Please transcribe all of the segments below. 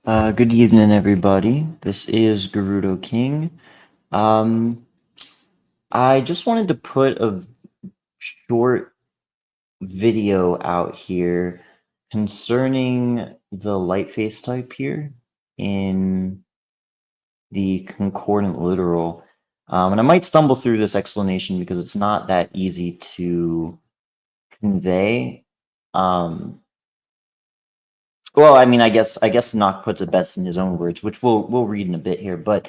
Good evening, everybody. This is Gerudo King. Um, I just wanted to put a short video out here concerning the Lightface type here in the concordant literal. And I might stumble through this explanation because it's not that easy to convey. Um, Well, I mean, I guess Nock puts it best in his own words, which we'll read in a bit here. But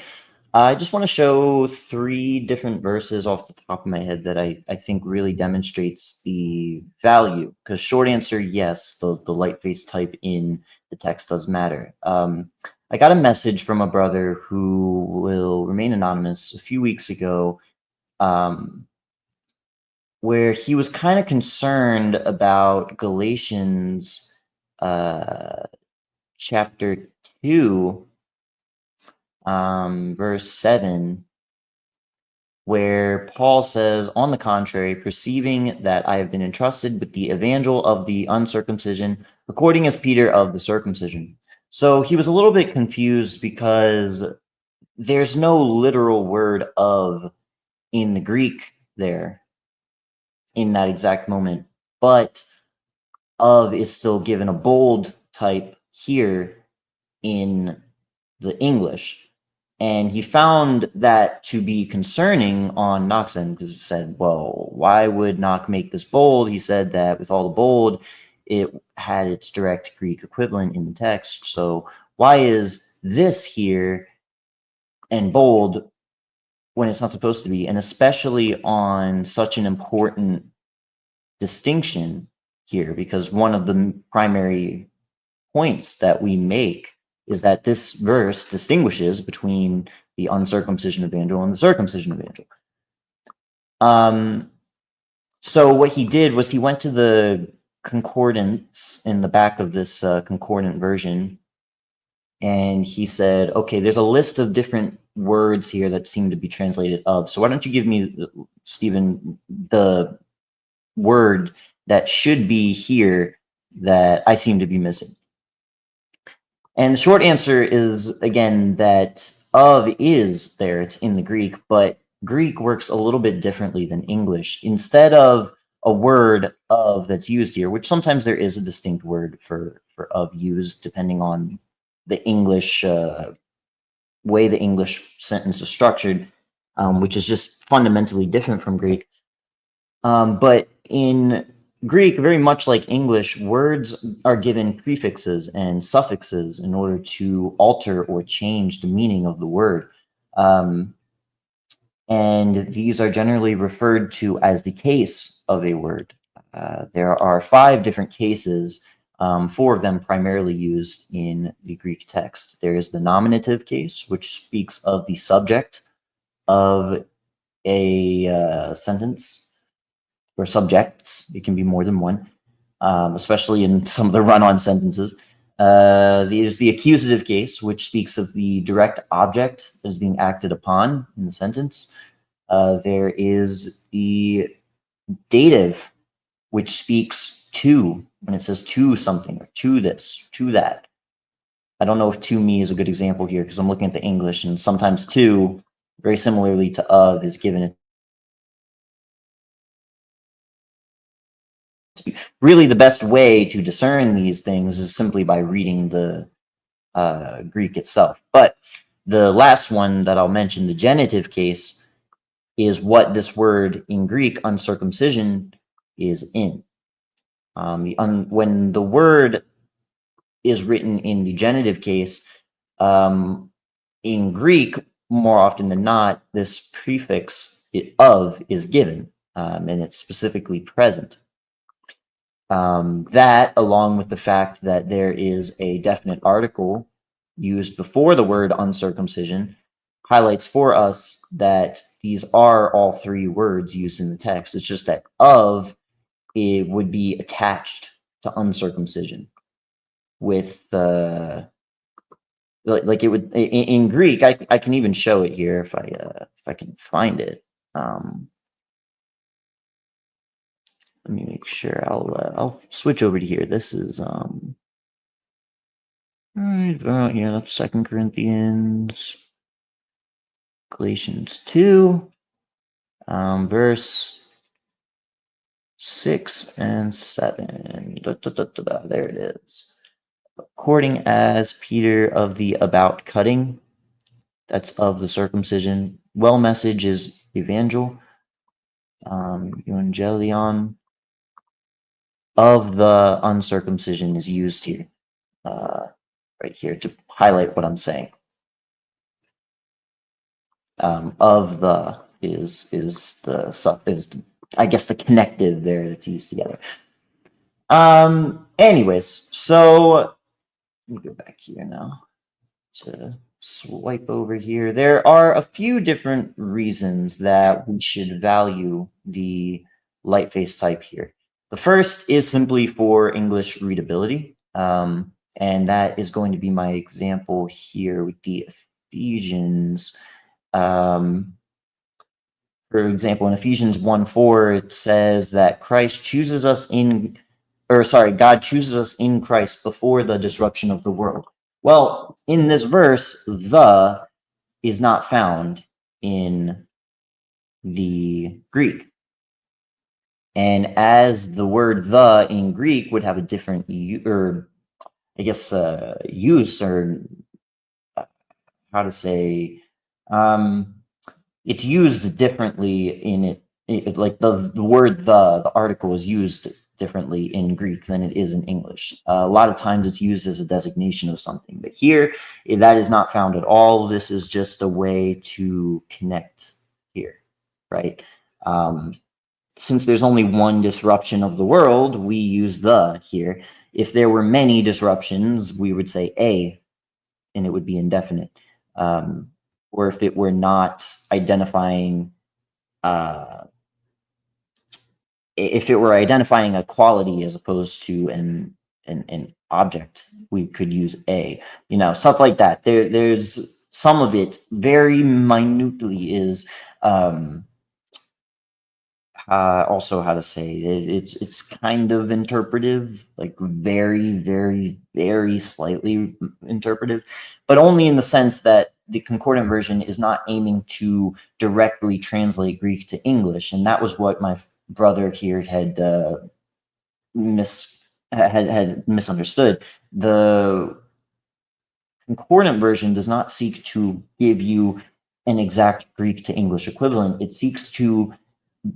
I just want to show three different verses off the top of my head that I think really demonstrates the value. Because short answer, yes, the Lightface type in the text does matter. I got a message from a brother who will remain anonymous a few weeks ago, um, where he was kind of concerned about Galatians. Chapter 2, verse 7, where Paul says, "On the contrary, perceiving that I have been entrusted with the evangel of the uncircumcision, according as Peter of the circumcision." So he was a little bit confused because there's no literal word of in the Greek there in that exact moment, but of is still given a bold type here in the English. And he found that to be concerning on Knock's end because he said, well, why would Knock make this bold? He said that with all the bold, it had its direct Greek equivalent in the text. So why is this here and bold when it's not supposed to be? And especially on such an important distinction here, because one of the primary points that we make is that this verse distinguishes between the uncircumcision evangel and the circumcision evangel. So what he did was he went to the concordance in the back of this concordant version, and he said, okay, there's a list of different words here that seem to be translated of. So why don't you give me, Stephen, the word that should be here that I seem to be missing? And the short answer is, again, that of is there, it's in the Greek, but Greek works a little bit differently than English. Instead of a word of that's used here, which sometimes there is a distinct word for of used, depending on the English way the English sentence is structured, which is just fundamentally different from Greek. But in Greek, very much like English, words are given prefixes and suffixes in order to alter or change the meaning of the word. Um, and these are generally referred to as the case of a word. There are 5 different cases, 4 of them primarily used in the Greek text. There is the nominative case, which speaks of the subject of a sentence, or subjects. It can be more than one, especially in some of the run-on sentences. There's the accusative case, which speaks of the direct object that is being acted upon in the sentence. There is the dative, which speaks to, when it says to something, or to this, to that. I don't know if to me is a good example here because I'm looking at the English, and sometimes to, very similarly to of, is given really the best way to discern these things is simply by reading the Greek itself. But the last one that I'll mention, the genitive case, is what this word in Greek, uncircumcision, is in. When the word is written in the genitive case, in Greek, more often than not, this prefix of is given, and it's specifically present. That, along with the fact that there is a definite article used before the word uncircumcision, highlights for us that these are all 3 words used in the text. It's just that of it would be attached to uncircumcision with like it would in Greek. I can even show it here if I can find it. Let me make sure. I'll switch over to here. This is Yeah, 2 Corinthians, Galatians 2, verse 6 and 7. There it is. According as Peter of the about cutting, that's of the circumcision. Well message is evangel, evangelion. Of the uncircumcision is used here, right here, to highlight what I'm saying. Of the is I guess the connective there that's used together. Anyways, so let me go back here now to swipe over here. There are a few different reasons that we should value the Lightface type here. The first is simply for English readability, and that is going to be my example here with the Ephesians. For example, in Ephesians 1:4, it says that Christ chooses us in, or sorry, God chooses us in Christ before the disruption of the world. Well, in this verse, the is not found in the Greek. And as the word the in Greek would have a different, use, or how to say, it's used differently in like the word the article is used differently in Greek than it is in English. A lot of times it's used as a designation of something, but here that is not found at all. This is just a way to connect here, right? Since there's only one disruption of the world, we use the here. If there were many disruptions, we would say a, and it would be indefinite. Or if it were not identifying, if it were identifying a quality as opposed to an object, we could use a, stuff like that. There's some of it very minutely is also how to say it, it's kind of interpretive, like very, very, very slightly interpretive, but only in the sense that the concordant version is not aiming to directly translate Greek to English, and that was what my brother here had misunderstood. The concordant version does not seek to give you an exact Greek to English equivalent. It seeks to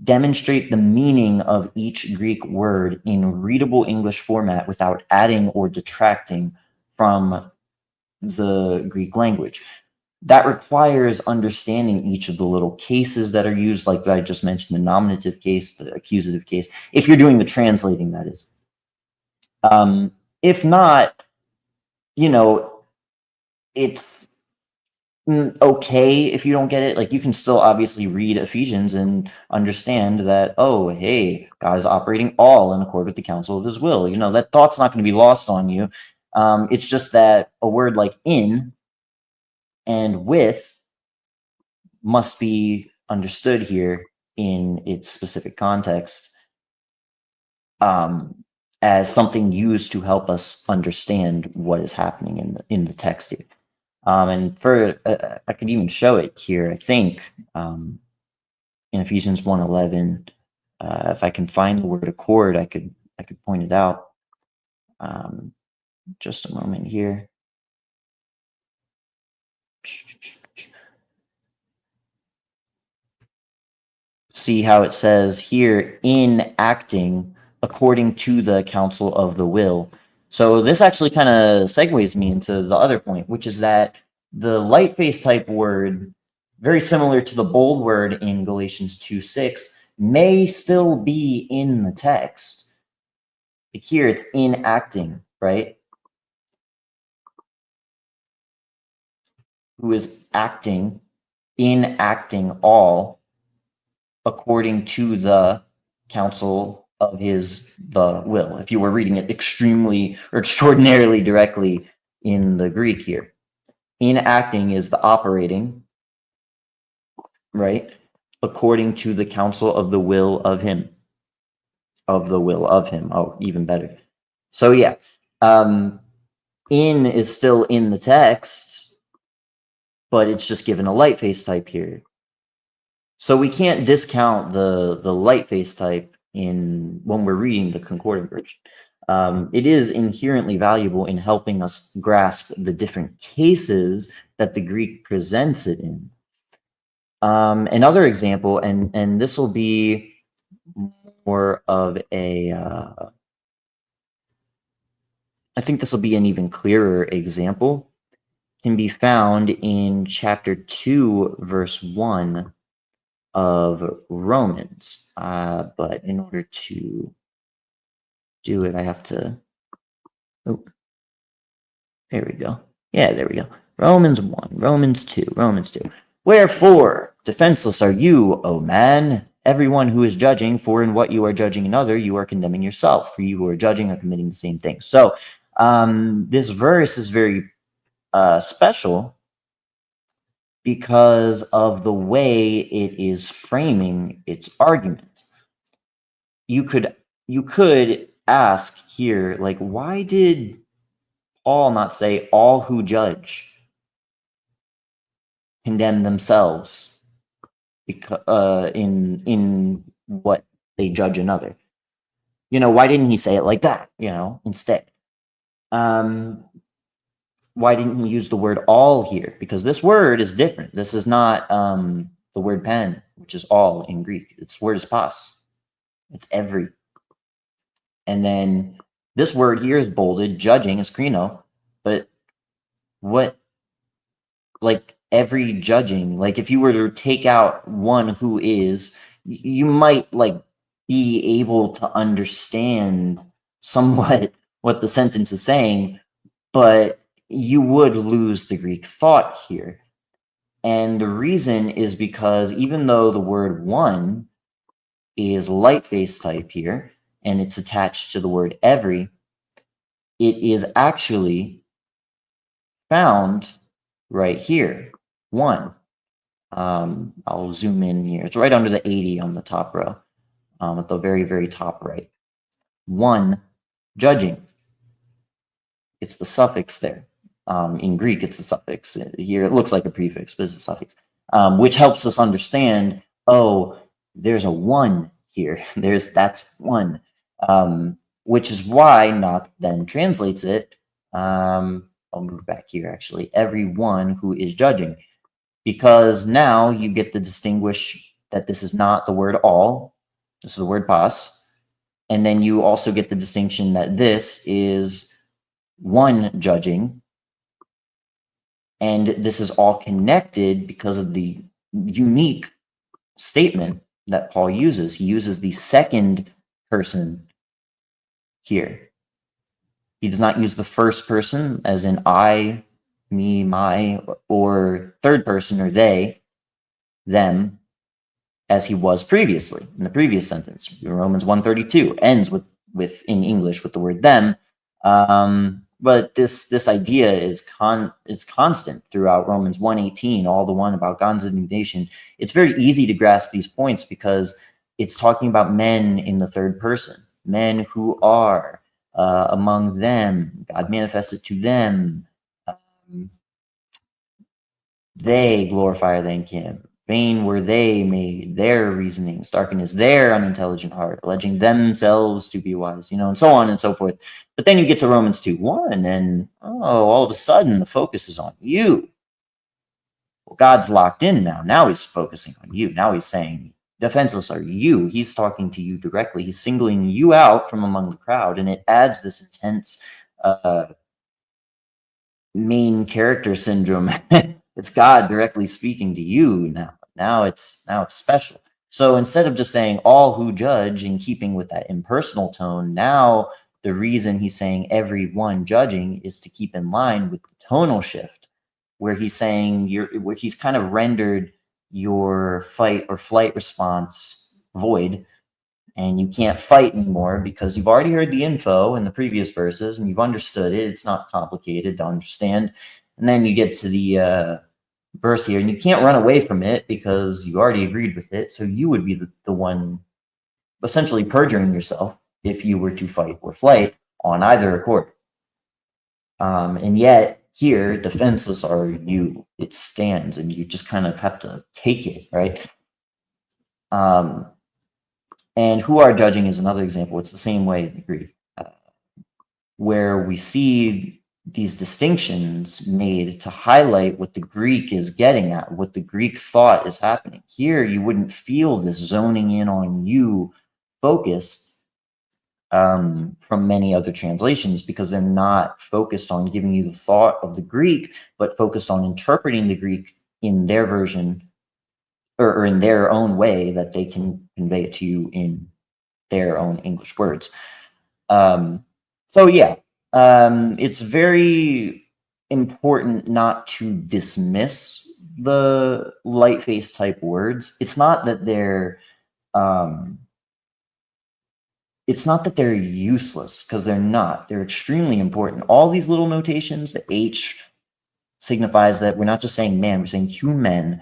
demonstrate the meaning of each Greek word in readable English format without adding or detracting from the Greek language. That requires understanding each of the little cases that are used, like I just mentioned, the nominative case, the accusative case, if you're doing the translating, that is. If not, it's okay if you don't get it. Like, you can still obviously read Ephesians and understand that, oh, hey, God is operating all in accord with the counsel of his will. That thought's not going to be lost on you. It's just that a word like in and with must be understood here in its specific context, as something used to help us understand what is happening in the text here. And for I could even show it here, I think, in Ephesians 1:11. If I can find the word accord, I could point it out. Just a moment here. See how it says here, in acting according to the counsel of the will. So this actually kind of segues me into the other point, which is that the Lightface type word, very similar to the bold word in Galatians 2:6, may still be in the text. Like here, it's in acting, right? Who is acting, enacting all according to the counsel of the will. If you were reading it extremely or extraordinarily directly in the Greek here, enacting is the operating, right? According to the counsel of the will of him. Of the will of him. Oh, even better. So yeah. in is still in the text, but it's just given a lightface type here. So we can't discount the lightface type when we're reading the Concordant version. It is inherently valuable in helping us grasp the different cases that the Greek presents it in. Another example, and this will be more of a, I think this will be an even clearer example, can be found in chapter 2, verse 1 of Romans. But in order to do it, I have to, oh, there we go. Yeah, there we go. Romans 1, Romans 2, Romans 2. Wherefore, defenseless are you, O man, everyone who is judging, for in what you are judging another, you are condemning yourself, for you who are judging are committing the same thing. So this verse is very special because of the way it is framing its argument. You could ask here, like, why did Paul not say all who judge condemn themselves because in what they judge another? Why didn't he say it like that? Instead, why didn't he use the word all here? Because this word is different. This is not the word pen, which is all in Greek. Its word is pas. It's every. And then this word here is bolded, judging is krino, but what, like every judging, like if you were to take out one who is, you might like be able to understand somewhat what the sentence is saying, but you would lose the Greek thought here. And the reason is because even though the word one is lightface type here, and it's attached to the word every, it is actually found right here, one. I'll zoom in here. It's right under the 80 on the top row, at the very, very top right. One, judging. It's the suffix there. In Greek, it's a suffix. Here, it looks like a prefix, but it's a suffix, which helps us understand, oh, there's a one here. That's one, which is why Knock then translates it. I'll move back here, actually. Everyone who is judging. Because now you get to distinguish that this is not the word all. This is the word pas. And then you also get the distinction that this is one judging. And this is all connected because of the unique statement that Paul uses. He uses the second person here. He does not use the first person, as in I, me, my, or third person, or they, them, as he was previously in the previous sentence. Romans 1:32 ends with in English with the word them. But this idea is constant throughout Romans 1:18, all the one about God's indignation. It's very easy to grasp these points because it's talking about men in the third person, men who are among them. God manifested to them. They glorify thank him. Vain were they made, their reasonings, darkened is their unintelligent heart, alleging themselves to be wise, and so on and so forth. But then you get to Romans 2:1, and all of a sudden the focus is on you. Well, God's locked in now. Now he's focusing on you. Now he's saying, defenseless are you. He's talking to you directly. He's singling you out from among the crowd, and it adds this intense main character syndrome. It's God directly speaking to you now. Now it's special. So instead of just saying all who judge and keeping with that impersonal tone, now the reason he's saying everyone judging is to keep in line with the tonal shift, where he's saying where he's kind of rendered your fight or flight response void, and you can't fight anymore because you've already heard the info in the previous verses and you've understood it. It's not complicated to understand. And then you get to the verse here, and you can't run away from it because you already agreed with it. So you would be the one essentially perjuring yourself if you were to fight or flight on either accord. And yet here, defenseless are you. It stands, and you just kind of have to take it, right? And who are judging is another example. It's the same way in the Greek, where we see these distinctions made to highlight what the Greek is getting at, what the Greek thought is happening. Here, you wouldn't feel this zoning in on you focus from many other translations, because they're not focused on giving you the thought of the Greek, but focused on interpreting the Greek in their version or in their own way that they can convey it to you in their own English words. So yeah, it's very important not to dismiss the Lightface type words. It's not that they're useless, because they're not. They're extremely important. All these little notations, the H signifies that we're not just saying man, we're saying human.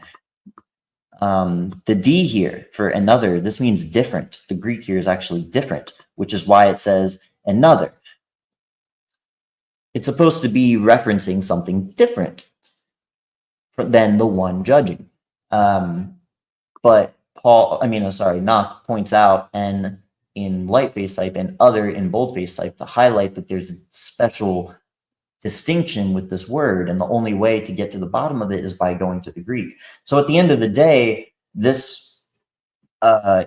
The D here for another, this means different. The Greek here is actually different, which is why it says another. It's supposed to be referencing something different than the one judging. But Knock points out N in Lightface type and other in boldface type to highlight that there's a special distinction with this word, and the only way to get to the bottom of it is by going to the Greek. So at the end of the day, this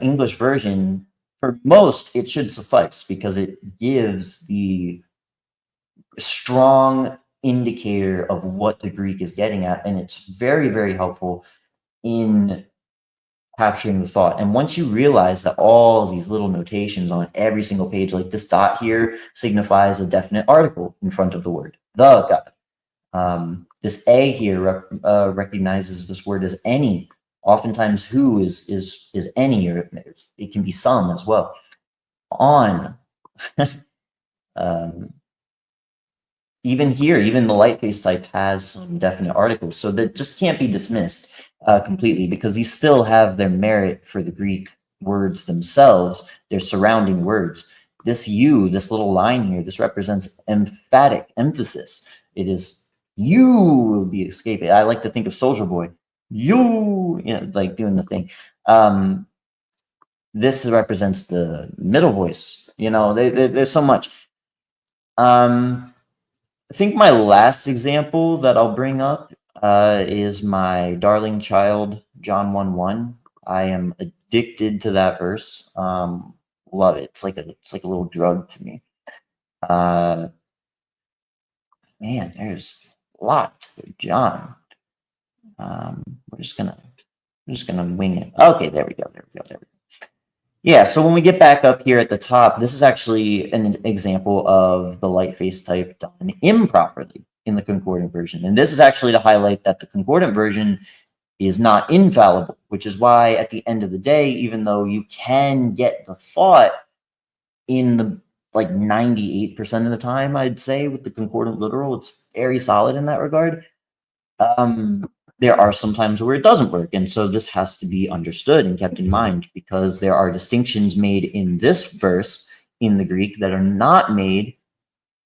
English version, for most, it should suffice, because it gives the strong indicator of what the Greek is getting at, and it's very, very helpful in capturing the thought. And once you realize that all these little notations on every single page, like this dot here signifies a definite article in front of the word, the God. This A here recognizes this word as any. Oftentimes who is any, or it can be some as well. On. Even here, even the Lightface type has some definite articles, so that just can't be dismissed completely, because these still have their merit for the Greek words themselves, their surrounding words. This you, this little line here, this represents emphatic emphasis. It is you will be escaping. I like to think of Soldier Boy, like doing the thing. This represents the middle voice. There's so much. I think my last example that I'll bring up is my darling child, John 1:1. I am addicted to that verse. Love it. It's like a little drug to me. Man, there's a lot to John. We're just gonna wing it. Okay, there we go. Yeah, so when we get back up here at the top, this is actually an example of the Lightface type done improperly in the Concordant version. And this is actually to highlight that the Concordant version is not infallible, which is why at the end of the day, even though you can get the thought in the 98% of the time, I'd say, with the Concordant literal, it's very solid in that regard. There are some times where it doesn't work, and so this has to be understood and kept in mind, because there are distinctions made in this verse in the Greek that are not made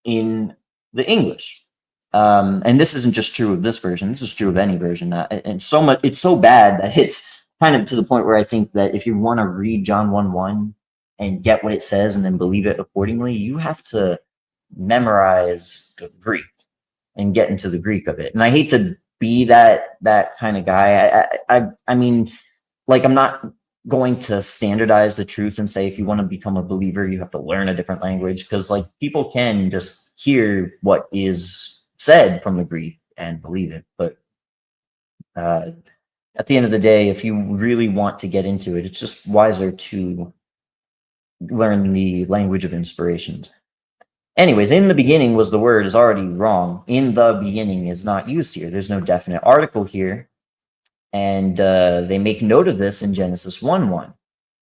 in the English. And this isn't just true of this version, this is true of any version. And so much, it's so bad that it's kind of to the point where I think that if you want to read John 1:1 and get what it says and then believe it accordingly, you have to memorize the Greek and get into the Greek of it. And I hate to be that kind of guy. I mean, I'm not going to standardize the truth and say if you want to become a believer, you have to learn a different language, because people can just hear what is said from the Greek and believe it. But at the end of the day, if you really want to get into it, it's just wiser to learn the language of inspirations. Anyways, in the beginning was the word is already wrong. In the beginning is not used here. There's no definite article here. And they make note of this in Genesis 1:1.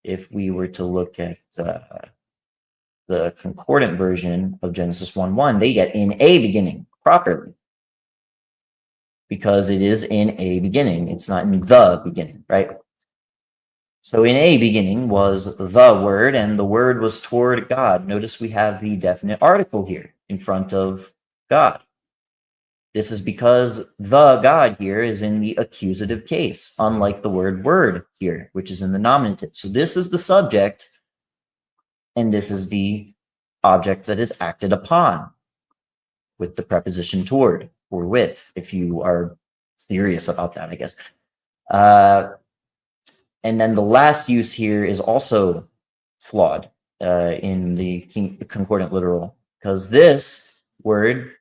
If we were to look at the concordant version of Genesis 1:1, they get in a beginning properly, because it is in a beginning. It's not in the beginning, right? So in a beginning was the word, and the word was toward God. Notice we have the definite article here in front of God. This is because the God here is in the accusative case, unlike the word here, which is in the nominative. So this is the subject, and this is the object that is acted upon with the preposition toward or with, if you are serious about that, I guess. And then the last use here is also flawed in the concordant literal, because this word,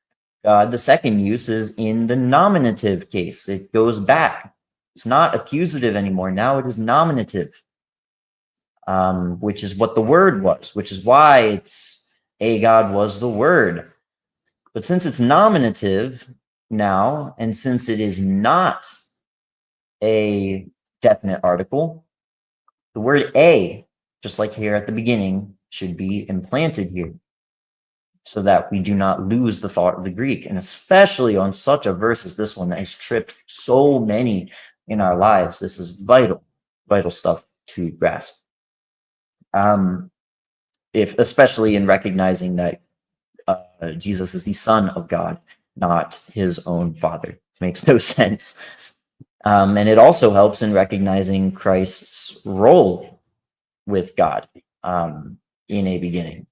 God, the second use is in the nominative case. It goes back. It's not accusative anymore. Now it is nominative, which is what the word was, which is why it's a God was the word. But since it's nominative now, and since it is not a definite article, the word a, just like here at the beginning, should be implanted here so that we do not lose the thought of the Greek. And especially on such a verse as this one that has tripped so many in our lives, this is vital stuff to grasp. Especially in recognizing that Jesus is the Son of God, not his own Father. It makes no sense. And it also helps in recognizing Christ's role with God in a beginning,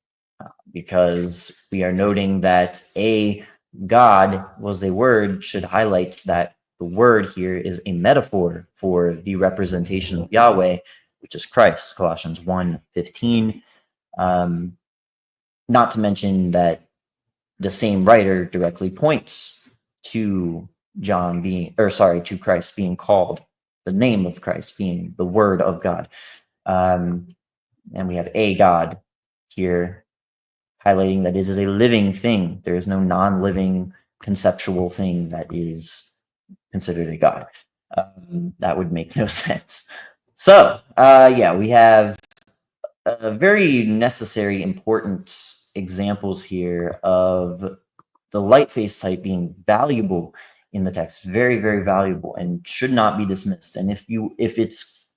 because we are noting that a God was a word should highlight that the word here is a metaphor for the representation of Yahweh, which is Christ, Colossians 1:15. Not to mention that the same writer directly points to to Christ being called, the name of Christ being the word of God. And we have a God here highlighting that this is a living thing. There is no non-living conceptual thing that is considered a God. That would make no sense. So, yeah, we have very necessary, important examples here of the Lightface type being valuable in the text, very, very valuable, and should not be dismissed. And if it's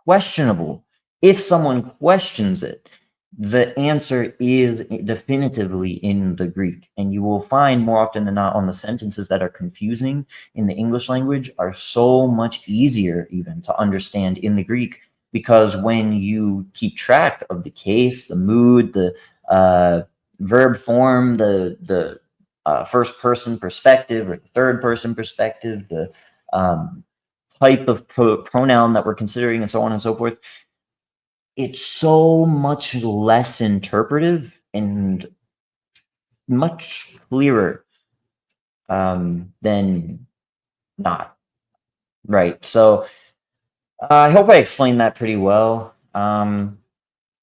questionable, if someone questions it, the answer is definitively in the Greek. And you will find more often than not on the sentences that are confusing in the English language are so much easier even to understand in the Greek, because when you keep track of the case, the mood, the verb form, the first person perspective or the third person perspective, the type of pronoun that we're considering, and so on and so forth, it's so much less interpretive and much clearer than not. Right. So I hope I explained that pretty well. The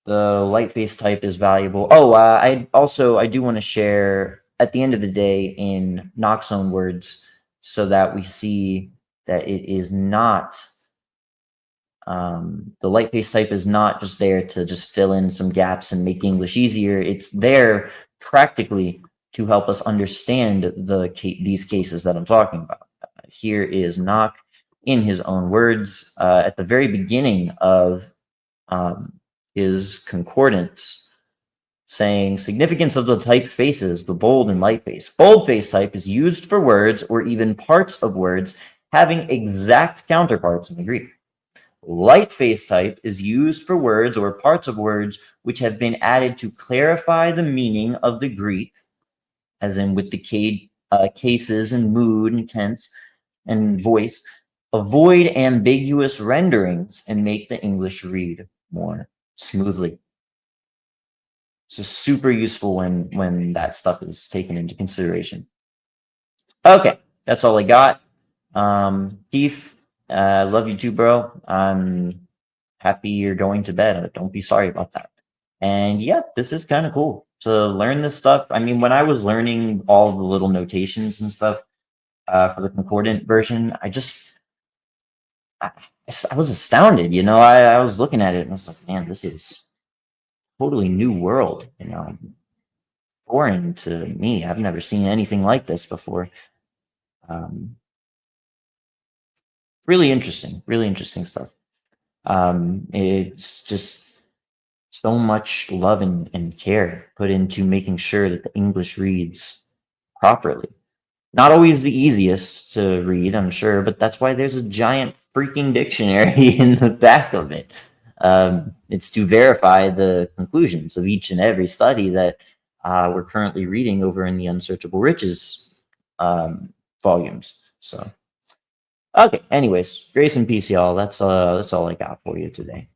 Lightface type is valuable. Oh, I do want to share at the end of the day in Knox own words, so that we see that it is not the Lightface type is not just there to just fill in some gaps and make English easier. It's there practically to help us understand these cases that I'm talking about. Here is Knox in his own words at the very beginning of his concordance, saying significance of the typefaces, the bold and Lightface. Boldface type is used for words or even parts of words having exact counterparts in the Greek. Lightface type is used for words or parts of words which have been added to clarify the meaning of the Greek, as in with the cases and mood and tense and voice, avoid ambiguous renderings and make the English read more smoothly. So super useful when that stuff is taken into consideration. Okay, that's all I got. Keith, love you too, bro. I'm happy you're going to bed. Don't be sorry about that. And yeah, this is kind of cool to learn this stuff. I mean, when I was learning all the little notations and stuff for the concordant version, I was astounded. You know, I was looking at it and I was like, man, this is totally new world. You know, foreign to me. I've never seen anything like this before. Really interesting stuff. It's just so much love and care put into making sure that the English reads properly. Not always the easiest to read, I'm sure, but that's why there's a giant freaking dictionary in the back of it. It's to verify the conclusions of each and every study that we're currently reading over in the Unsearchable Riches volumes. So, okay. Anyways, grace and peace, y'all. That's all I got for you today.